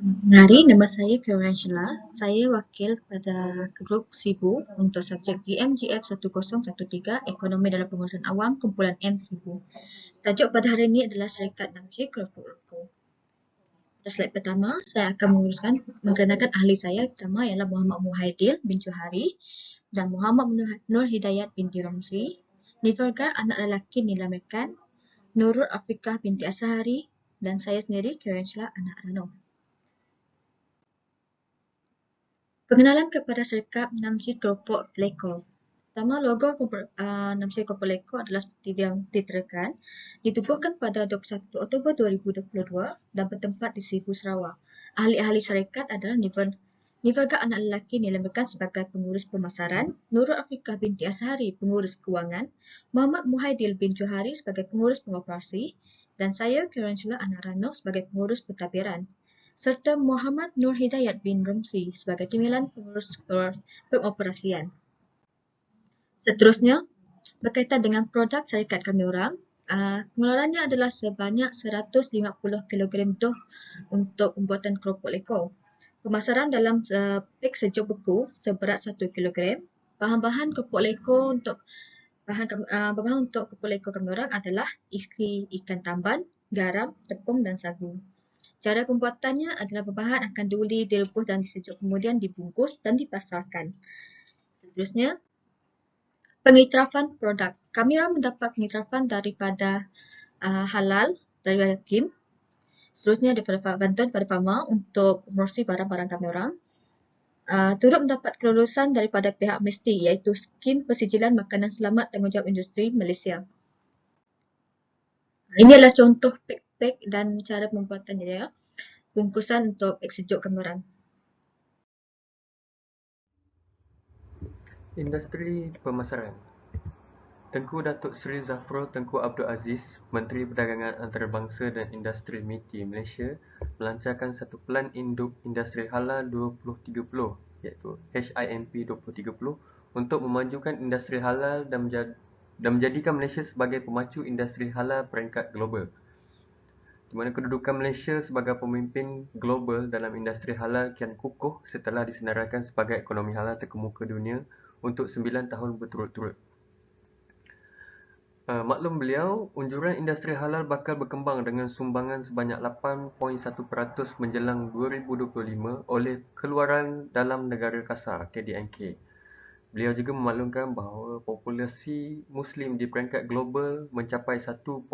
Mari, nama saya Karen Sheila. Saya wakil pada grup SIBU untuk subjek GMGF 1013 Ekonomi dalam Pengurusan Awam kumpulan M SIBU. Tajuk pada hari ini adalah Syarikat Namci Kelompok Roko. Pada slide pertama, saya akan mengenalkan ahli saya. Pertama ialah Muhammad Muhaidil bin Johari dan Muhammad Nur Hidayat binti Ramzi. Nivergar anak lelaki Nila Mekan, Nurul Afrikah binti Asahari dan saya sendiri Karen Sheila anak Rano. Pengenalan kepada syarikat Namcis Keropok Leko. Pertama, logo Namcis Keropok Leko adalah seperti yang diterakan, ditubuhkan pada 21 Oktober 2022 dan bertempat di Sibu, Sarawak. Ahli-ahli syarikat adalah Nivaga anak lelaki Nilambekan sebagai pengurus pemasaran, Nurul Afrikah binti Asahari pengurus kewangan, Muhammad Muhaidil bin Johari sebagai pengurus pengoperasi, dan saya Karen Sheila anak Rano sebagai pengurus pentadbiran, serta Muhammad Nur Hidayat bin Ramzi sebagai timbalan pengurus pengoperasian. Seterusnya, berkaitan dengan produk syarikat kami orang, pengeluarannya adalah sebanyak 150 kg doh untuk pembuatan keropok leko. Pemasaran dalam pek sejuk beku seberat 1 kg. Bahan-bahan keropok leko untuk bahan untuk keropok leko kami orang adalah ikan tamban, garam, tepung dan sagu. Cara pembuatannya adalah bahan akan diuli, direbus dan disejuk, kemudian dibungkus dan dipasarkan. Seterusnya, pengiktirafan produk. Kami orang mendapat pengiktirafan daripada halal, daripada KIM. Seterusnya daripada bantuan pada PAMA untuk promosi barang-barang kami orang. Turut mendapat kelulusan daripada pihak mesti iaitu Skim Persijilan Makanan Selamat Tanggungjawab Industri Malaysia. Ini adalah contoh pek dan cara pembuatannya ya. Bungkusan untuk pek sejuk kami orang. Industri pemasaran. Tengku Datuk Seri Zafrul Tengku Abdul Aziz, Menteri Perdagangan Antarabangsa dan Industri MITI Malaysia, melancarkan satu Pelan Induk Industri Halal 2030 iaitu HIMP 2030 untuk memajukan industri halal dan menjadikan Malaysia sebagai pemacu industri halal peringkat global. Di mana kedudukan Malaysia sebagai pemimpin global dalam industri halal kian kukuh setelah disenaraikan sebagai ekonomi halal terkemuka dunia untuk 9 tahun berturut-turut. Maklum beliau, unjuran industri halal bakal berkembang dengan sumbangan sebanyak 8.1% menjelang 2025 oleh keluaran dalam negara kasar KDNK. Beliau juga memaklumkan bahawa populasi Muslim di peringkat global mencapai 1.9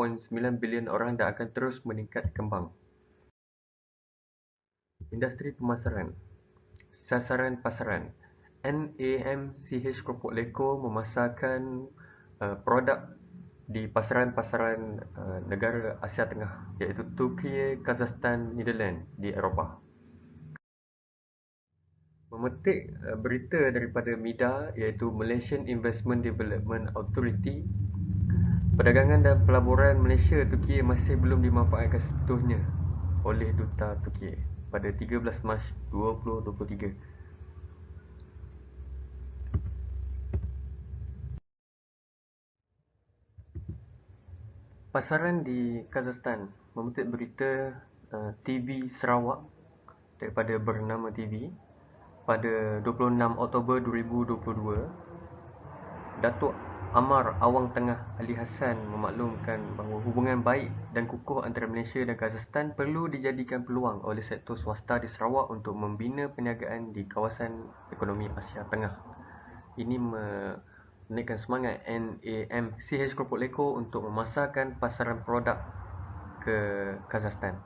bilion orang dan akan terus meningkat kembang. Industri pemasaran. Sasaran pasaran. NAMCH Keropok Leko memasarkan produk di pasaran-pasaran negara Asia Tengah iaitu Turki, Kazakhstan, Netherlands di Eropah. Memetik berita daripada MIDA iaitu Malaysian Investment Development Authority, perdagangan dan pelaburan Malaysia Turki masih belum dimanfaatkan sepenuhnya oleh Duta Turki pada 13 Mac 2023. Pasaran di Kazakhstan memetik berita TV Sarawak daripada Bernama TV pada 26 Oktober 2022. Datuk Amar Awang Tengah Ali Hassan memaklumkan bahawa hubungan baik dan kukuh antara Malaysia dan Kazakhstan perlu dijadikan peluang oleh sektor swasta di Sarawak untuk membina perniagaan di kawasan ekonomi Asia Tengah. Ini menaikkan semangat NAMCH Keropok Leko untuk memasarkan pasaran produk ke Kazakhstan.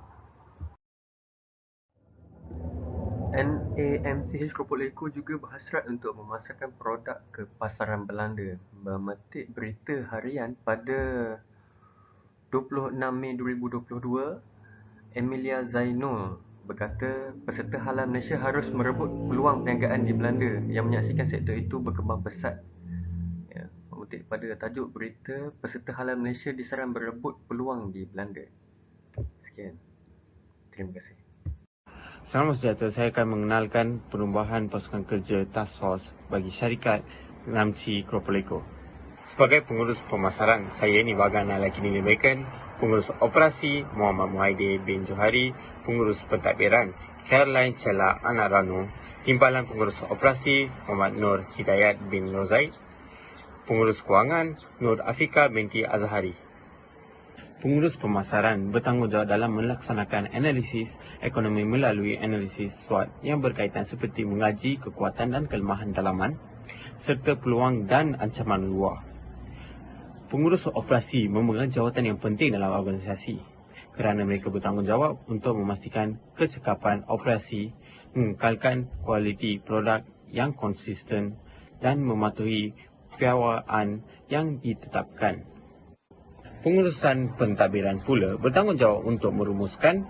NAMCH Keropok Leko juga berhasrat untuk memasarkan produk ke pasaran Belanda. Memetik berita harian pada 26 Mei 2022, Emilia Zainul berkata peserta halal Malaysia harus merebut peluang perniagaan di Belanda yang menyaksikan sektor itu berkembang pesat. Memetik pada tajuk berita, peserta halal Malaysia disaran berebut peluang di Belanda. Sekian. Terima kasih. Salam sejahtera, saya akan mengenalkan perubahan pasukan kerja Task Force bagi syarikat Namci Keropok Leko. Sebagai pengurus pemasaran, saya Nivaga Nalaki Nilambekan, pengurus operasi Muhammad Muhaidil bin Johari, pengurus pentadbiran Caroline Cela Anak Ranu, Timbalan Pengurus Operasi Muhammad Nur Hidayat bin Nur Zaid, Pengurus Kewangan Nur Afika binti Azhari. Pengurus pemasaran bertanggungjawab dalam melaksanakan analisis ekonomi melalui analisis SWOT yang berkaitan seperti mengaji kekuatan dan kelemahan dalaman serta peluang dan ancaman luar. Pengurus operasi memegang jawatan yang penting dalam organisasi kerana mereka bertanggungjawab untuk memastikan kecekapan operasi, mengekalkan kualiti produk yang konsisten dan mematuhi piawaan yang ditetapkan. Pengurusan pentadbiran pula bertanggungjawab untuk merumuskan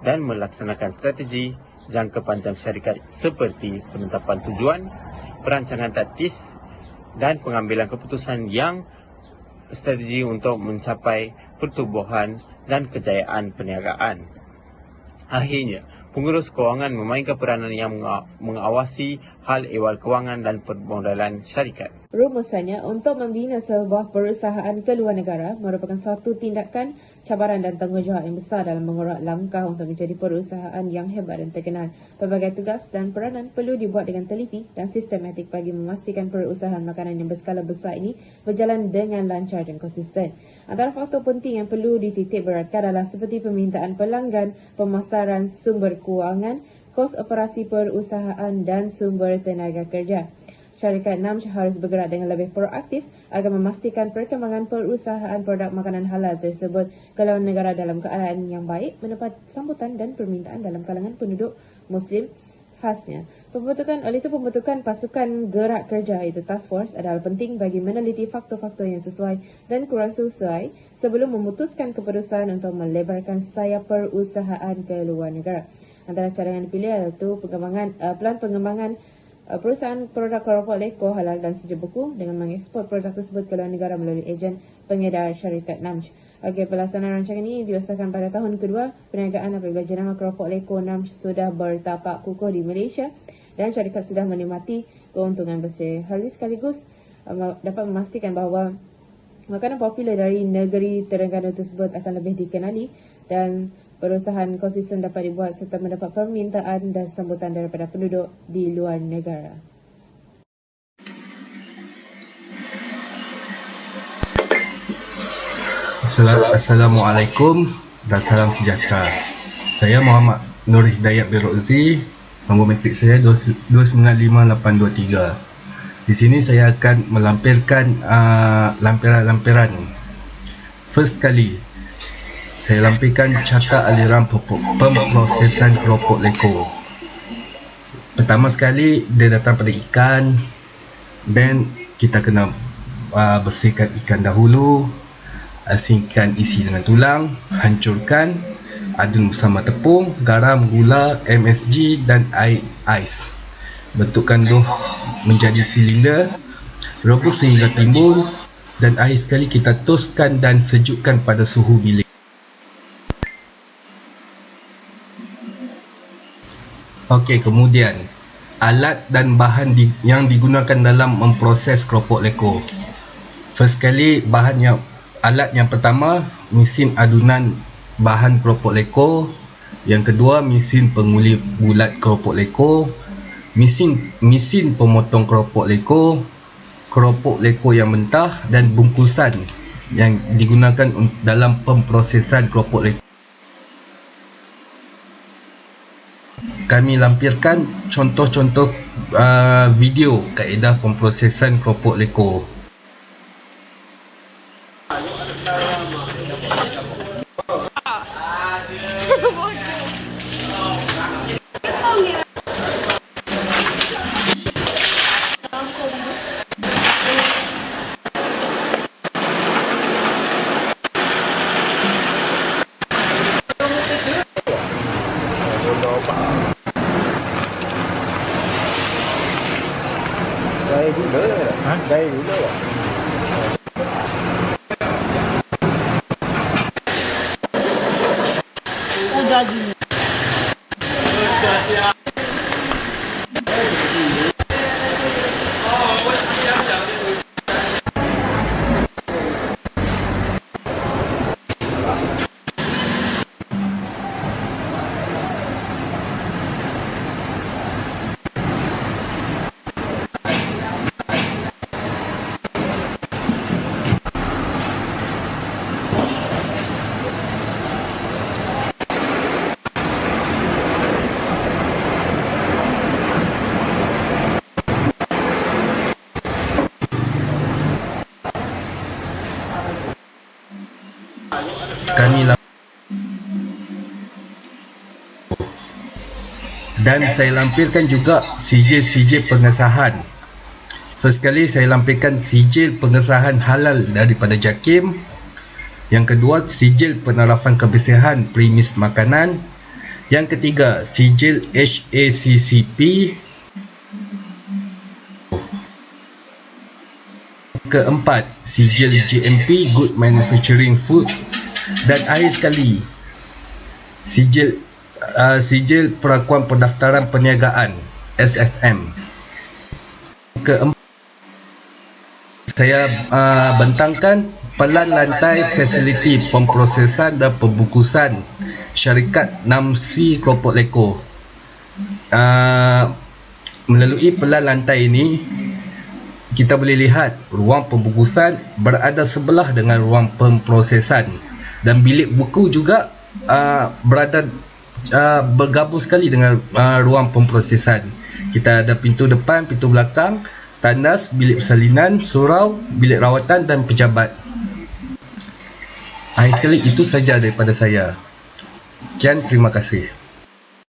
dan melaksanakan strategi jangka panjang syarikat seperti penetapan tujuan, perancangan taktis dan pengambilan keputusan yang strategi untuk mencapai pertumbuhan dan kejayaan perniagaan. Akhirnya, pengurus kewangan memainkan peranan yang mengawasi hal ehwal kewangan dan permodalan syarikat. Rumusannya, untuk membina sebuah perusahaan ke luar negara merupakan suatu tindakan, cabaran dan tanggungjawab yang besar dalam mengurat langkah untuk menjadi perusahaan yang hebat dan terkenal. Pelbagai tugas dan peranan perlu dibuat dengan teliti dan sistematik bagi memastikan perusahaan makanan yang berskala besar ini berjalan dengan lancar dan konsisten. Antara faktor penting yang perlu dititik beratkan adalah seperti permintaan pelanggan, pemasaran, sumber kewangan, kos operasi perusahaan dan sumber tenaga kerja. Syarikat NAMJ harus bergerak dengan lebih proaktif agar memastikan perkembangan perusahaan produk makanan halal tersebut ke luar negara dalam keadaan yang baik, mendapat sambutan dan permintaan dalam kalangan penduduk Muslim khasnya. Pembentukan pasukan gerak kerja iaitu task force adalah penting bagi meneliti faktor-faktor yang sesuai dan kurang sesuai sebelum memutuskan keputusan untuk melebarkan sayap perusahaan ke luar negara. Antara cara yang dipilih iaitu pelan pengembangan perusahaan produk keropok leko halal dan sejuk beku dengan mengekspor produk tersebut ke luar negara melalui ejen pengedar syarikat NAMJ. Okey, pelaksanaan rancangan ini diusahakan pada tahun kedua perniagaan apabila jenama keropok leko NAMJ sudah bertapak kukuh di Malaysia dan syarikat sudah menikmati keuntungan bersih. Hal ini sekaligus dapat memastikan bahawa makanan popular dari negeri Terengganu tersebut akan lebih dikenali dan perusahaan konsisten dapat dibuat serta mendapat permintaan dan sambutan daripada penduduk di luar negara. Assalamualaikum dan salam sejahtera. Saya Muhammad Nur Hidayat bin Rozi. Nombor matrik saya 295823. Di sini saya akan melampirkan lampiran-lampiran. First kali, saya lampirkan carta aliran pemprosesan keropok leko. Pertama sekali, dia datang pada ikan. Dan kita kena bersihkan ikan dahulu, asingkan isi dengan tulang, hancurkan, adun bersama tepung, garam, gula, MSG dan air ais. Bentukkan dough menjadi silinder, rebus sehingga timbul dan akhir sekali kita toskan dan sejukkan pada suhu bilik. Okey, kemudian alat dan bahan yang digunakan dalam memproses keropok leko. First kali, alat yang pertama, mesin adunan bahan keropok leko. Yang kedua, mesin penguli bulat keropok leko, mesin pemotong keropok leko yang mentah dan bungkusan yang digunakan dalam pemprosesan keropok leko. Kami lampirkan contoh-contoh video kaedah pemprosesan keropok leko. Gaya dulu lah. Dan saya lampirkan juga sijil-sijil pengesahan. First kali saya lampirkan sijil pengesahan halal daripada JAKIM. Yang kedua, sijil penarafan kebersihan premis makanan. Yang ketiga, sijil HACCP. Keempat, sijil GMP Good Manufacturing Food. Dan akhir sekali, sijil Perakuan Pendaftaran Perniagaan SSM. Keempat, saya bentangkan pelan lantai fasiliti pemprosesan dan pembungkusan syarikat Namsi Keropok Leko. Melalui pelan lantai ini, kita boleh lihat ruang pembungkusan berada sebelah dengan ruang pemprosesan, dan bilik buku juga berada bergabung sekali dengan ruang pemprosesan. Kita ada pintu depan, pintu belakang, tandas, bilik persalinan, surau, bilik rawatan dan pejabat. Akhir sekali, itu saja daripada saya. Sekian, terima kasih.